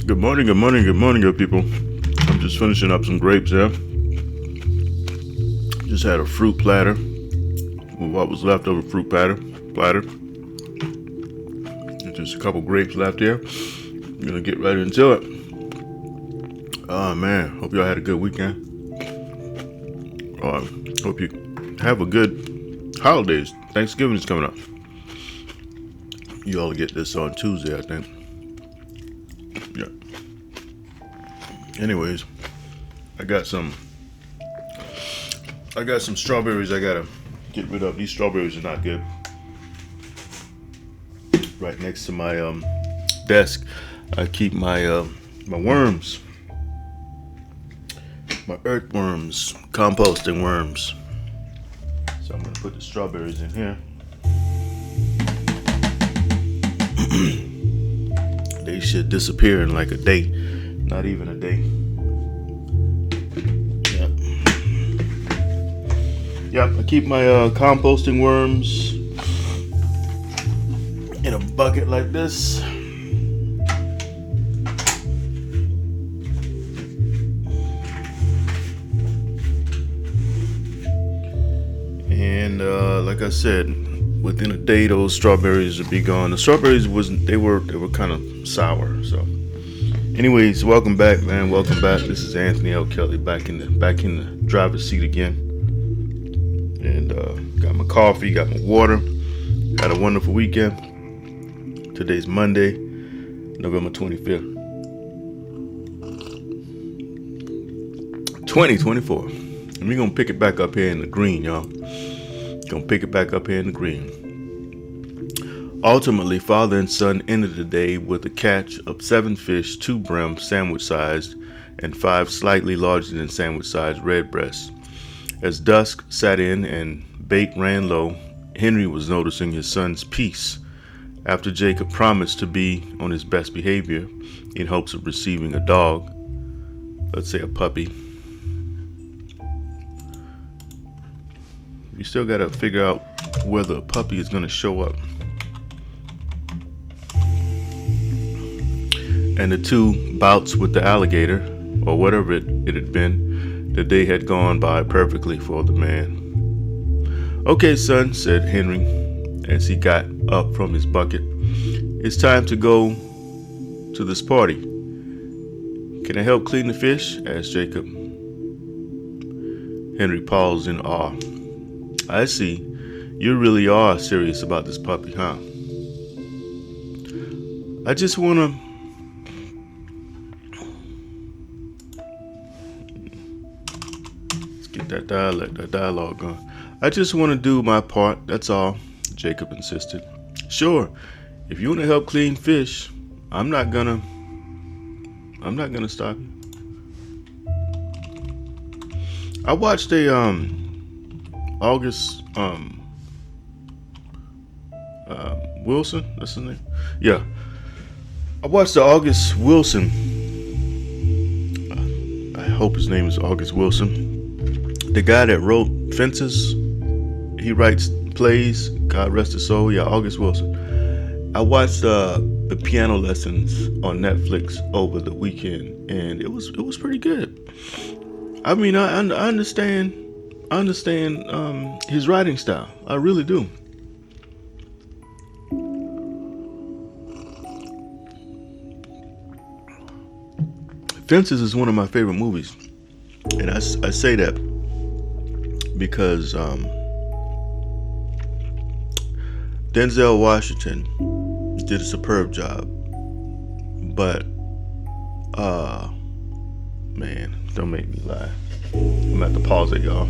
Good morning, good people. I'm just finishing up some grapes here. Just had a fruit platter with what was left over fruit platter. Just a couple grapes left here. I'm gonna get right into it. Oh man, hope y'all had a good weekend. Hope you have a good holidays. Thanksgiving is coming up. You all get this on Tuesday, I think. Yeah. Anyways, I got some strawberries I gotta get rid of. These strawberries are not good. Right next to my desk, I keep my worms, my earthworms, composting worms. So I'm gonna put the strawberries in here. They should disappear in like a day, not even a day. Yep, I keep my composting worms in a bucket like this. And like I said, within a day those strawberries would be gone. The strawberries they were kind of sour. So anyways, welcome back, man. Welcome back. This is Anthony L. Kelly back in the driver's seat again. And got my coffee, got my water. Had a wonderful weekend. Today's Monday, November 25th, 2024. And we're gonna pick it back up here in the green, y'all. Gonna pick it back up here in the green. Ultimately, father and son ended the day with a catch of 7 fish, 2 brim, sandwich-sized, and 5 slightly larger than sandwich-sized red breasts. As dusk set in and bait ran low, Henry was noticing his son's peace. After Jacob promised to be on his best behavior in hopes of receiving a dog, let's say a puppy. You still gotta figure out whether a puppy is gonna show up. And the 2 bouts with the alligator, or whatever it had been, the day had gone by perfectly for the man. "Okay, son," said Henry as he got up from his bucket. "It's time to go to this party. Can I help clean the fish?" asked Jacob. Henry paused in awe. "I see. You really are serious about this puppy, huh?" "I just wanna..." Let's get that dialogue going. "I just want to do my part, that's all," Jacob insisted. "Sure. If you want to help clean fish, I'm not gonna stop you." I watched a August Wilson, that's his name. Yeah. I watched the August Wilson. I hope his name is August Wilson. The guy that wrote Fences. He writes plays. God rest his soul. Yeah, August Wilson. I watched the piano lessons on Netflix over the weekend, and it was pretty good. I mean, I understand his writing style. I really do. Fences is one of my favorite movies, and I say that because Denzel Washington did a superb job, but man, don't make me lie. I'm gonna have to pause it, y'all.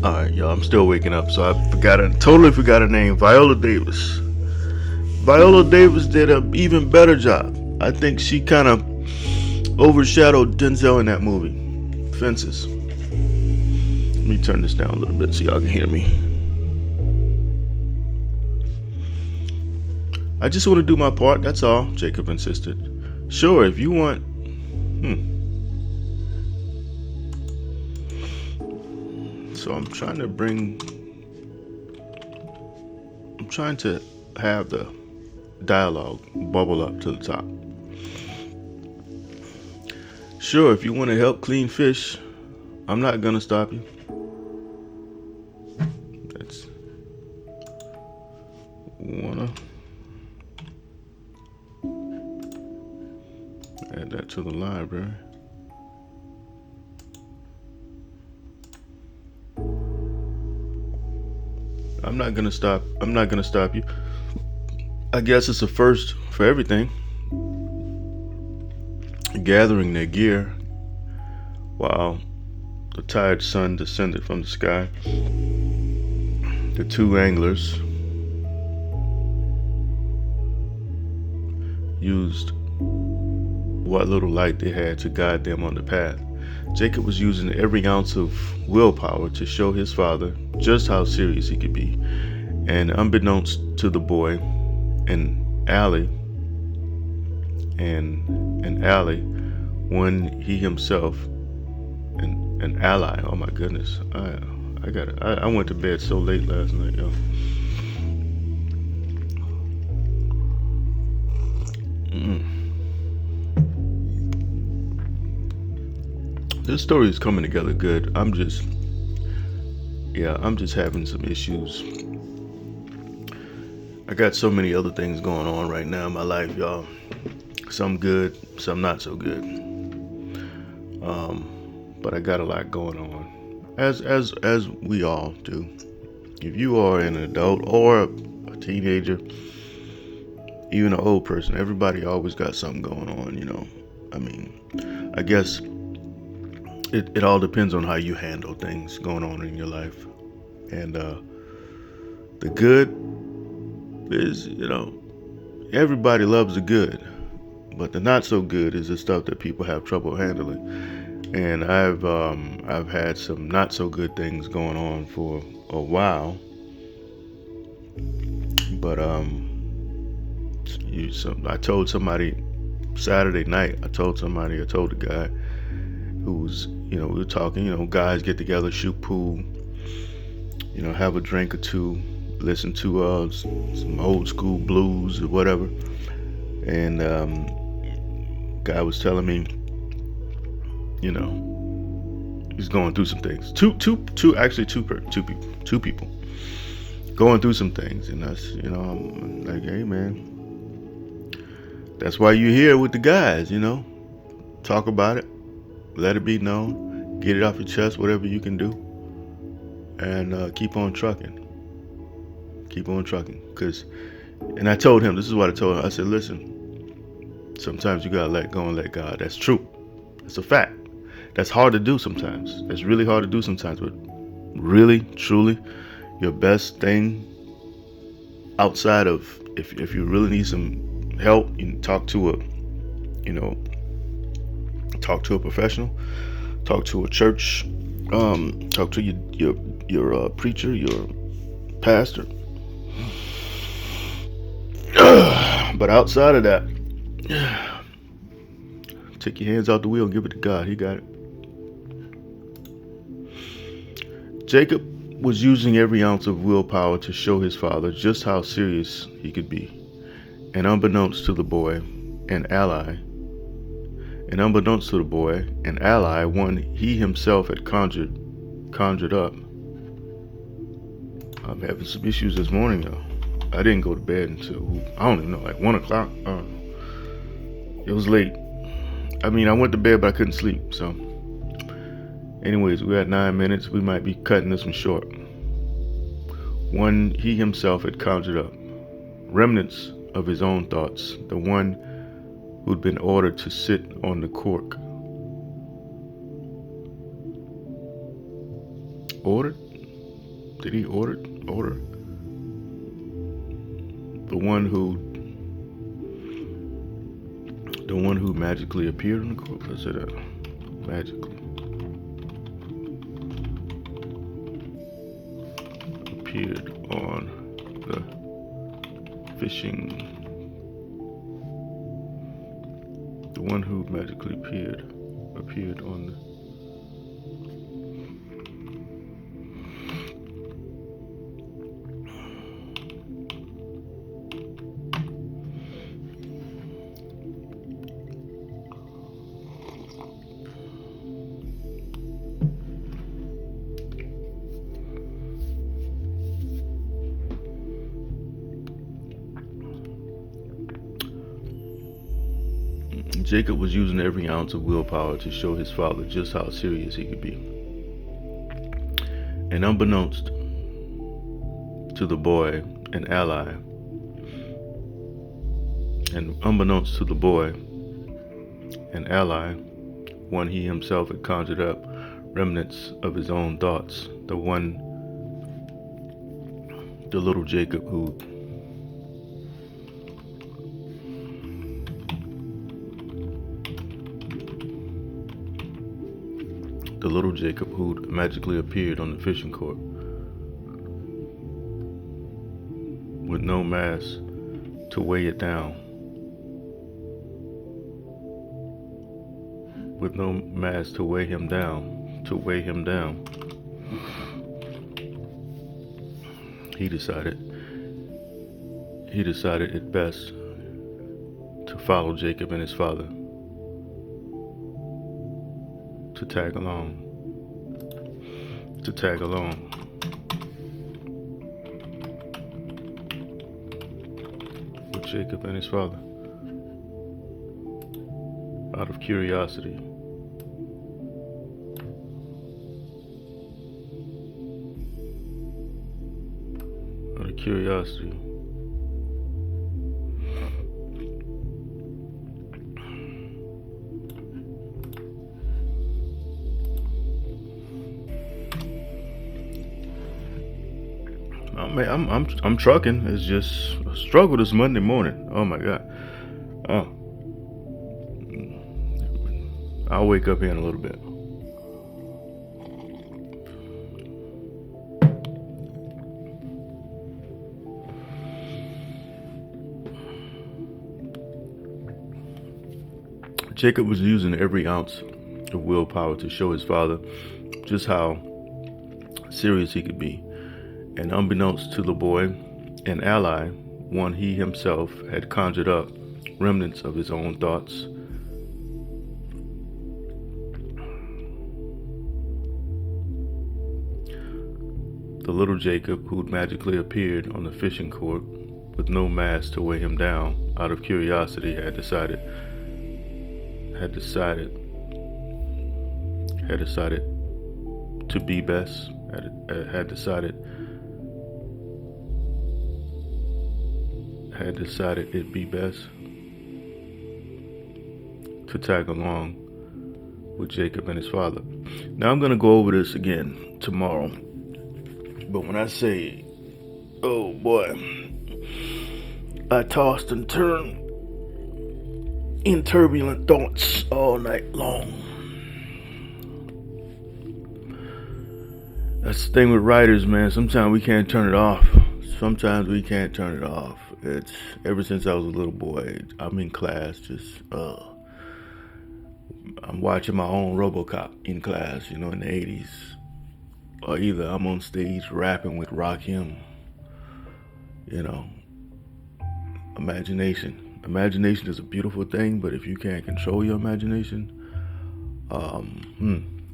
Alright, y'all, I'm still waking up, so I totally forgot her name. Viola Davis. Viola Davis did an even better job. I think she kind of overshadowed Denzel in that movie, Fences. Let me turn this down a little bit so y'all can hear me. "I just want to do my part, that's all," Jacob insisted. "Sure, if you want..." So I'm trying to have the dialogue bubble up to the top. Sure, if you want to help clean fish, I'm not gonna stop you. That's wanna add that to the library. I'm not gonna stop you. I guess it's a first for everything. Gathering their gear while the tired sun descended from the sky. The two anglers used what little light they had to guide them on the path. Jacob was using every ounce of willpower to show his father just how serious he could be. And unbeknownst to the boy and Allie, when he himself an ally. Oh my goodness, I went to bed so late last night, yo. This story is coming together good. I'm just having some issues. I got so many other things going on right now in my life, y'all. Some good, some not so good. But I got a lot going on, as we all do. If you are an adult or a teenager, even an old person, everybody always got something going on, you know. I mean, I guess it all depends on how you handle things going on in your life. And the good is, you know, everybody loves the good, but the not so good is the stuff that people have trouble handling. And I've had some not so good things going on for a while, but I told somebody Saturday night. I told a guy who's, you know, we were talking. You know, guys get together, shoot pool, you know, have a drink or two, listen to some old school blues or whatever. And guy was telling me, you know, he's going through some things. Two people going through some things, and that's, you know, I'm like, hey man, that's why you're here with the guys, you know. Talk about it, let it be known, get it off your chest, whatever you can do, and keep on trucking. Cause, and I told him, this is what I told him. I said, listen, sometimes you gotta let go and let God. That's true. It's a fact. That's hard to do sometimes. That's really hard to do sometimes. But really, truly, your best thing outside of if you really need some help, you can talk to a professional, talk to a church, talk to your preacher, your pastor. But outside of that, take your hands out the wheel and give it to God. He got it. Jacob was using every ounce of willpower to show his father just how serious he could be. And unbeknownst to the boy and ally, one he himself had conjured up. I'm having some issues this morning, though. I didn't go to bed until, I don't even know, like 1 o'clock. It was late. I mean, I went to bed, but I couldn't sleep. So, anyways, we're at 9 minutes. We might be cutting this one short. One he himself had conjured up, remnants of his own thoughts, the one who'd been ordered to sit on the cork. Ordered? Did he order? The one who magically appeared on the cork. Let's say that. Magically appeared on the fishing. The one who magically appeared on the Jacob was using every ounce of willpower to show his father just how serious he could be. And unbeknownst to the boy, an ally, one he himself had conjured up, remnants of his own thoughts, the little Jacob who'd magically appeared on the fishing court with no mass to weigh it down. With no mass to weigh him down. He decided it best to follow Jacob and his father, to tag along with Jacob and his father out of curiosity. I'm trucking. It's just a struggle this Monday morning. Oh my God. I'll wake up here in a little bit. Jacob was using every ounce of willpower to show his father just how serious he could be. And unbeknownst to the boy, an ally, one he himself had conjured up, remnants of his own thoughts. The little Jacob who'd magically appeared on the fishing court with no mass to weigh him down, out of curiosity, had decided to be best, had decided it'd be best to tag along with Jacob and his father. Now I'm going to go over this again tomorrow. But when I say, oh boy, I tossed and turned in turbulent thoughts all night long. That's the thing with writers, man. Sometimes we can't turn it off. It's ever since I was a little boy, I'm in class, I'm watching my own RoboCop in class, in the 80s. Or either I'm on stage rapping with Rakim. Imagination. Imagination is a beautiful thing, but if you can't control your imagination,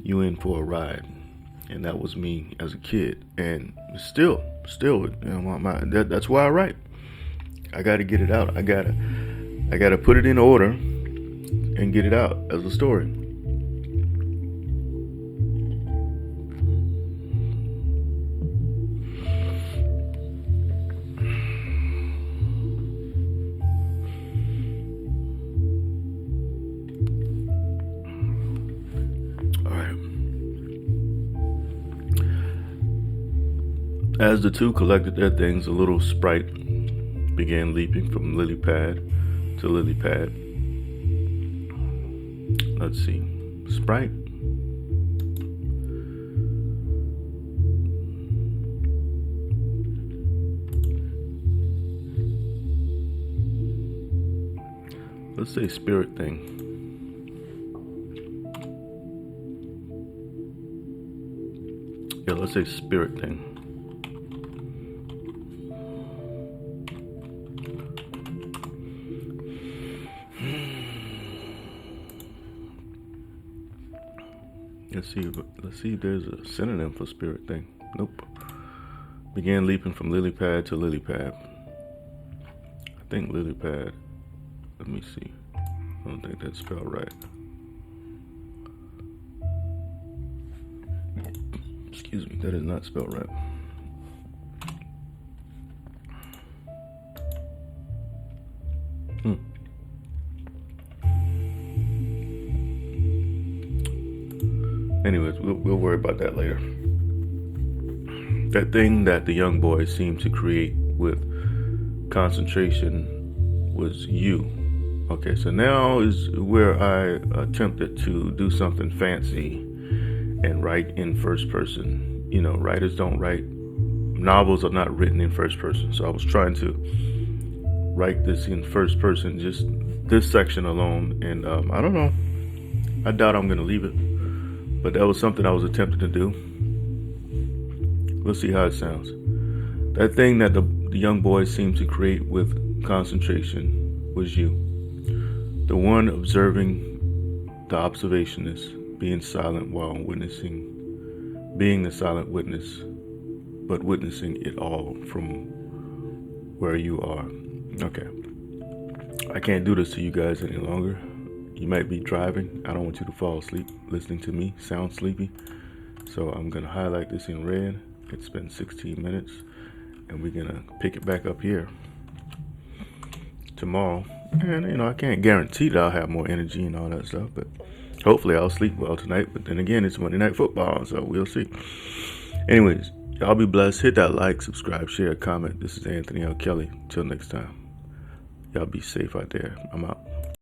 you in for a ride. And that was me as a kid, and still, that's why I write. I got to get it out. I gotta put it in order and get it out as a story. As the two collected their things, a little sprite began leaping from lily pad to lily pad. Let's see. Sprite. Let's say spirit thing. Yeah, let's say spirit thing. Let's see if there's a synonym for spirit thing. Nope. Began leaping from lily pad to lily pad. I think lily pad. Let me see. I don't think that's spelled right. Excuse me, that is not spelled right. Anyways, we'll worry about that later. That thing that the young boy seemed to create with concentration was you. Okay, so now is where I attempted to do something fancy and write in first person. You know, writers don't write, novels are not written in first person. So I was trying to write this in first person, just this section alone. And I don't know, I doubt I'm going to leave it. But that was something I was attempting to do. We'll see how it sounds. That thing that the young boy seemed to create with concentration was you. The one observing the observationist, being silent while witnessing, being the silent witness, but witnessing it all from where you are. Okay. I can't do this to you guys any longer. You might be driving. I don't want you to fall asleep listening to me sound sleepy. So I'm going to highlight this in red. It's been 16 minutes. And we're going to pick it back up here tomorrow. And, you know, I can't guarantee that I'll have more energy and all that stuff. But hopefully I'll sleep well tonight. But then again, it's Monday Night Football. So we'll see. Anyways, y'all be blessed. Hit that like, subscribe, share, comment. This is Anthony L. Kelly. Till next time. Y'all be safe out there. I'm out.